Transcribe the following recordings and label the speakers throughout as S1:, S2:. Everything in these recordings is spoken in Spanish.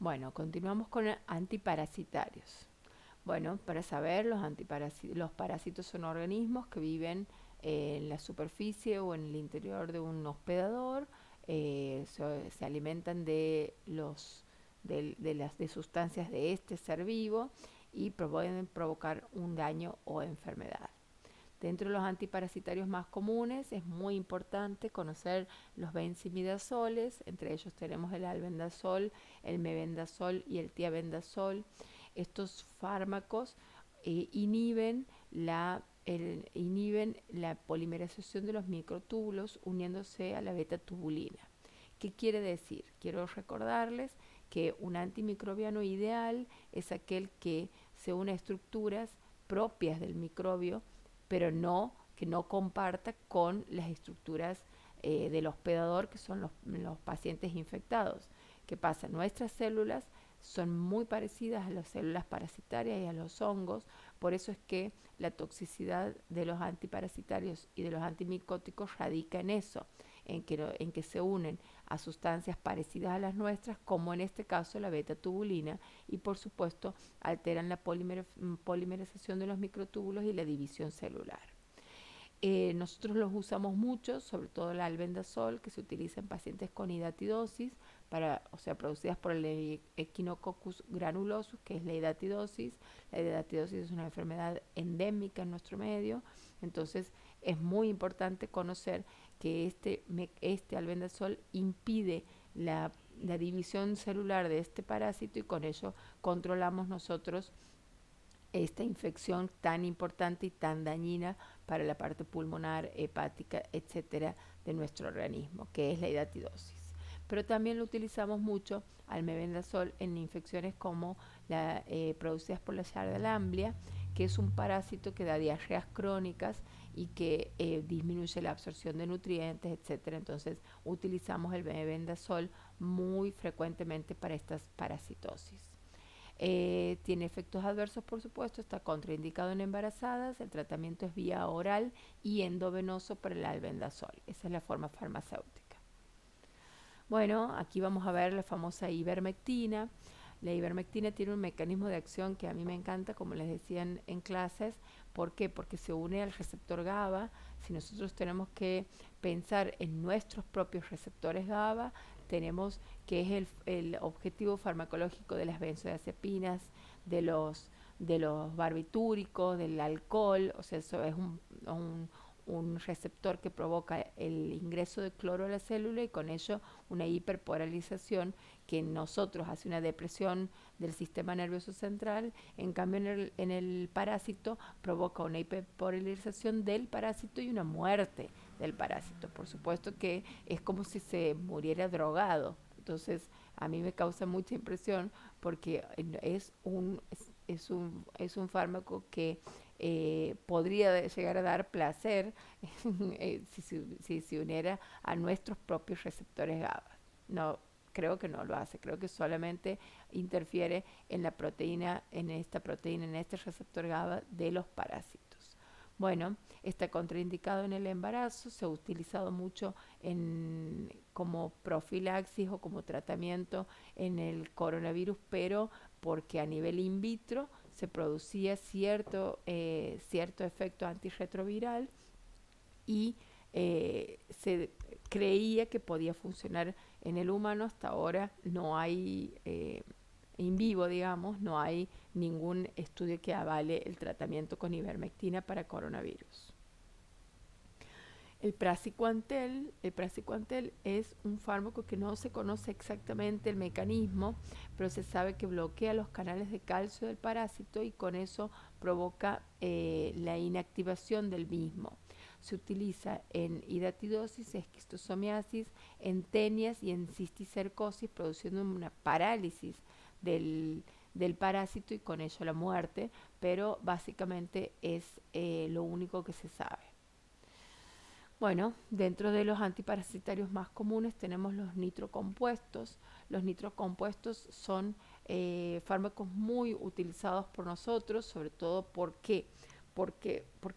S1: Bueno, continuamos con antiparasitarios. Bueno, para saber, los parásitos son organismos que viven en la superficie o en el interior de un hospedador, se alimentan de sustancias de este ser vivo y pueden provocar un daño o enfermedad. Dentro de los antiparasitarios más comunes es muy importante conocer los benzimidazoles, entre ellos tenemos el albendazol, el mebendazol y el tiabendazol. Estos fármacos inhiben la polimerización de los microtúbulos uniéndose a la beta-tubulina. ¿Qué quiere decir? Quiero recordarles que un antimicrobiano ideal es aquel que se une a estructuras propias del microbio, pero que no comparta con las estructuras del hospedador, que son los pacientes infectados. ¿Qué pasa? Nuestras células son muy parecidas a las células parasitarias y a los hongos, por eso es que la toxicidad de los antiparasitarios y de los antimicóticos radica en eso, en que se unen a sustancias parecidas a las nuestras, como en este caso la beta-tubulina, y por supuesto alteran la polimerización de los microtúbulos y la división celular. Nosotros los usamos mucho, sobre todo el albendazol, que se utiliza en pacientes con hidatidosis, o sea, producidas por el Echinococcus granulosus, que es la hidatidosis. La hidatidosis es una enfermedad endémica en nuestro medio, entonces es muy importante conocer que este albendazol impide la división celular de este parásito y con ello controlamos nosotros esta infección tan importante y tan dañina para la parte pulmonar, hepática, etcétera, de nuestro organismo, que es la hidatidosis. Pero también lo utilizamos mucho al mebendazol en infecciones como producidas por la Yarda que es un parásito que da diarreas crónicas y que disminuye la absorción de nutrientes, etcétera. Entonces utilizamos el mebendazol muy frecuentemente para estas parasitosis. Tiene efectos adversos, por supuesto, está contraindicado en embarazadas, el tratamiento es vía oral y endovenoso para el albendazol. Esa es la forma farmacéutica. Bueno, aquí vamos a ver la famosa ivermectina. La ivermectina tiene un mecanismo de acción que a mí me encanta, como les decía en clases. ¿Por qué? Porque se une al receptor GABA. Si nosotros tenemos que pensar en nuestros propios receptores GABA, tenemos que es el objetivo farmacológico de las benzodiazepinas, de los barbitúricos, del alcohol, o sea, eso es un receptor que provoca el ingreso de cloro a la célula y con ello una hiperpolarización que en nosotros hace una depresión del sistema nervioso central, en cambio en el parásito provoca una hiperpolarización del parásito y una muerte del parásito. Por supuesto que es como si se muriera drogado. Entonces a mí me causa mucha impresión porque es un fármaco que podría llegar a dar placer si se uniera a nuestros propios receptores GABA. No, creo que no lo hace, creo que solamente interfiere en la proteína, en este receptor GABA de los parásitos. Bueno, está contraindicado en el embarazo, se ha utilizado mucho como profilaxis o como tratamiento en el coronavirus, pero porque a nivel in vitro se producía cierto efecto antirretroviral y se creía que podía funcionar en el humano. Hasta ahora no hay, en vivo, digamos, no hay ningún estudio que avale el tratamiento con ivermectina para coronavirus. El praziquantel es un fármaco que no se conoce exactamente el mecanismo, pero se sabe que bloquea los canales de calcio del parásito y con eso provoca la inactivación del mismo. Se utiliza en hidatidosis, esquistosomiasis, en tenias y en cisticercosis, produciendo una parálisis del parásito y con ello la muerte, pero básicamente es lo único que se sabe. Bueno, dentro de los antiparasitarios más comunes tenemos los nitrocompuestos. Los nitrocompuestos son fármacos muy utilizados por nosotros, sobre todo porque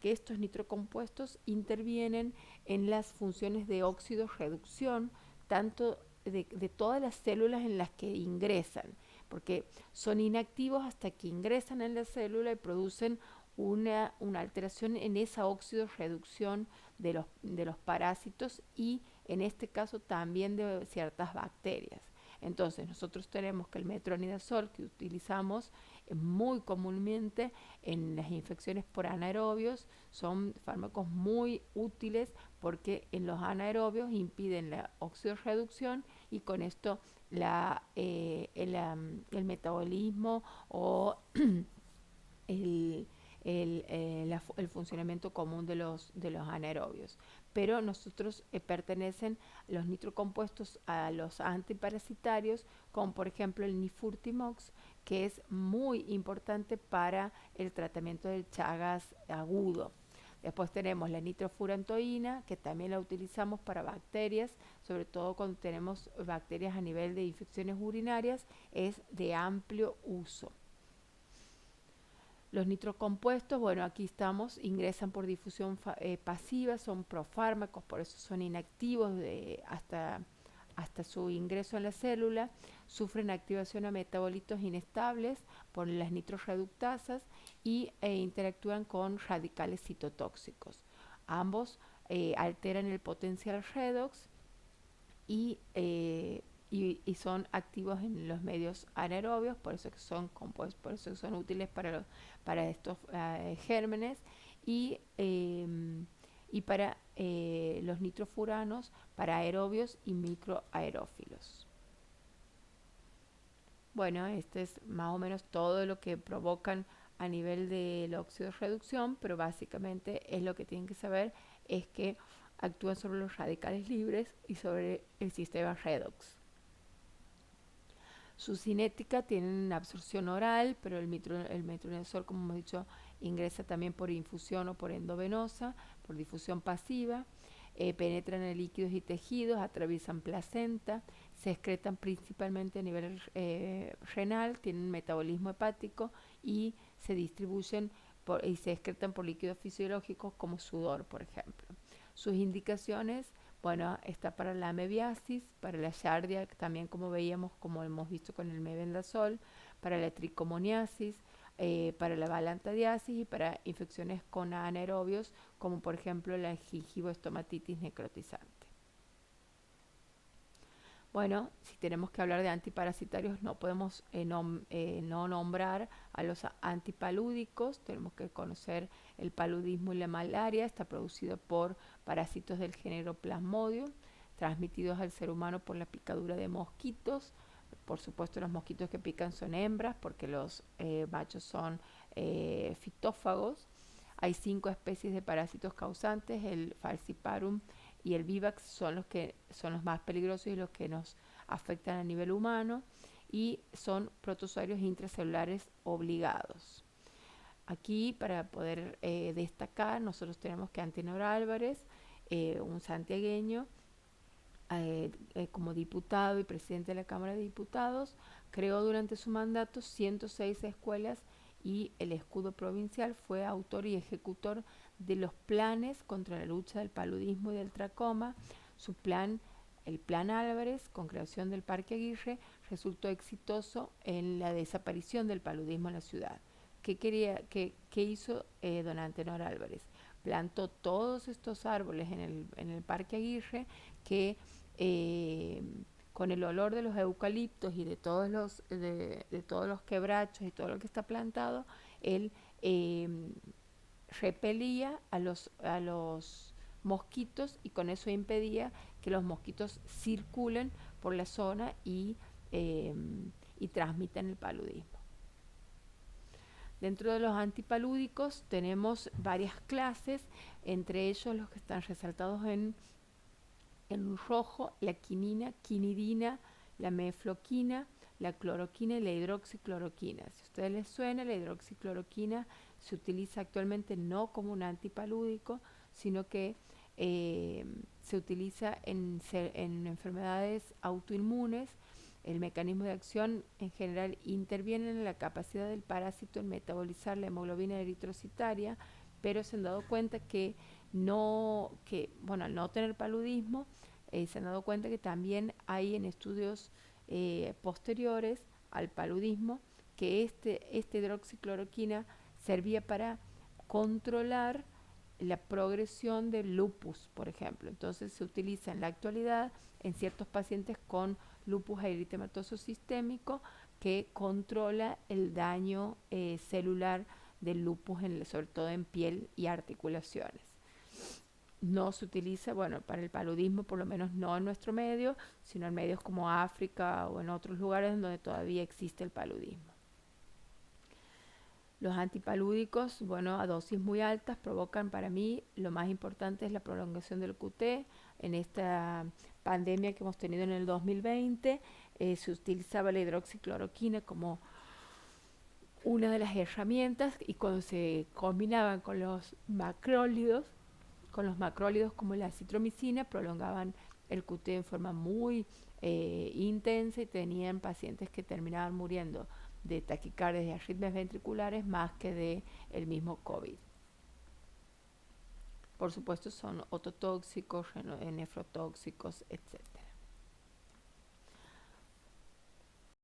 S1: estos nitrocompuestos intervienen en las funciones de óxido reducción, tanto de todas las células en las que ingresan, porque son inactivos hasta que ingresan en la célula y producen una alteración en esa oxidorreducción de los parásitos y en este caso también de ciertas bacterias. Entonces nosotros tenemos que el metronidazol que utilizamos muy comúnmente en las infecciones por anaerobios son fármacos muy útiles porque en los anaerobios impiden la oxidorreducción y con esto el metabolismo o el, el funcionamiento común de los anaerobios. Pero nosotros pertenecen los nitrocompuestos a los antiparasitarios, como por ejemplo el nifurtimox, que es muy importante para el tratamiento del Chagas agudo. Después tenemos la nitrofurantoína, que también la utilizamos para bacterias, sobre todo cuando tenemos bacterias a nivel de infecciones urinarias, es de amplio uso. Los nitrocompuestos, bueno, aquí estamos, ingresan por difusión pasiva, son profármacos, por eso son inactivos hasta su ingreso en la célula, sufren activación a metabolitos inestables por las nitroreductasas y interactúan con radicales citotóxicos. Ambos alteran el potencial redox y y son activos en los medios anaerobios, por eso que son compuestos, por eso que son útiles para estos gérmenes y para los nitrofuranos, para aerobios y microaerófilos. Bueno, este es más o menos todo lo que provocan a nivel de la oxidorreducción, pero básicamente es lo que tienen que saber es que actúan sobre los radicales libres y sobre el sistema redox. Su cinética tiene absorción oral, pero el metronidazol, como hemos dicho, ingresa también por infusión o por endovenosa, por difusión pasiva. Penetran en líquidos y tejidos, atraviesan placenta, se excretan principalmente a nivel renal, tienen metabolismo hepático y se distribuyen y se excretan por líquidos fisiológicos como sudor, por ejemplo. Sus indicaciones, bueno, está para la amebiasis, para la giardia, también como veíamos, como hemos visto con el mebendazol, para la tricomoniasis, para la balantadiasis y para infecciones con anaerobios, como por ejemplo la gingivoestomatitis necrotizante. Bueno, si tenemos que hablar de antiparasitarios, no podemos no nombrar a los antipalúdicos. Tenemos que conocer el paludismo y la malaria. Está producido por parásitos del género Plasmodium, transmitidos al ser humano por la picadura de mosquitos. Por supuesto, los mosquitos que pican son hembras, porque los machos son fitófagos. Hay 5 especies de parásitos causantes: el Falciparum y el Vivax son los que son los más peligrosos y los que nos afectan a nivel humano, y son protozoarios intracelulares obligados. Aquí, para poder destacar, nosotros tenemos que Antenor Álvarez, un santiagueño, como diputado y presidente de la Cámara de Diputados, creó durante su mandato 106 escuelas y el escudo provincial, fue autor y ejecutor de los planes contra la lucha del paludismo y del tracoma. Su plan, el Plan Álvarez, con creación del Parque Aguirre, resultó exitoso en la desaparición del paludismo en la ciudad. ¿Qué hizo don Antenor Álvarez? Plantó todos estos árboles en el Parque Aguirre que con el olor de los eucaliptos y de todos los quebrachos y todo lo que está plantado, él repelía a los mosquitos y con eso impedía que los mosquitos circulen por la zona y transmitan el paludismo. Dentro de los antipalúdicos tenemos varias clases, entre ellos los que están resaltados en rojo: la quinina, quinidina, la mefloquina, la cloroquina y la hidroxicloroquina. Si a ustedes les suena, la hidroxicloroquina se utiliza actualmente no como un antipalúdico, sino que se utiliza en enfermedades autoinmunes. El mecanismo de acción en general interviene en la capacidad del parásito en metabolizar la hemoglobina eritrocitaria, pero se han dado cuenta al no tener paludismo, se han dado cuenta que también hay en estudios posteriores al paludismo, que esta hidroxicloroquina servía para controlar la progresión del lupus, por ejemplo. Entonces se utiliza en la actualidad en ciertos pacientes con lupus eritematoso sistémico, que controla el daño celular del lupus, sobre todo en piel y articulaciones. No se utiliza, bueno, para el paludismo, por lo menos no en nuestro medio, sino en medios como África o en otros lugares donde todavía existe el paludismo. Los antipalúdicos, bueno, a dosis muy altas provocan, para mí, lo más importante es la prolongación del QT. En esta pandemia que hemos tenido en el 2020, se utilizaba la hidroxicloroquina como una de las herramientas, y cuando se combinaban con los macrólidos como la citromicina, prolongaban el QT en forma muy intensa, y tenían pacientes que terminaban muriendo de taquicardias y arritmias ventriculares más que de el mismo COVID. Por supuesto son ototóxicos, nefrotóxicos, etc.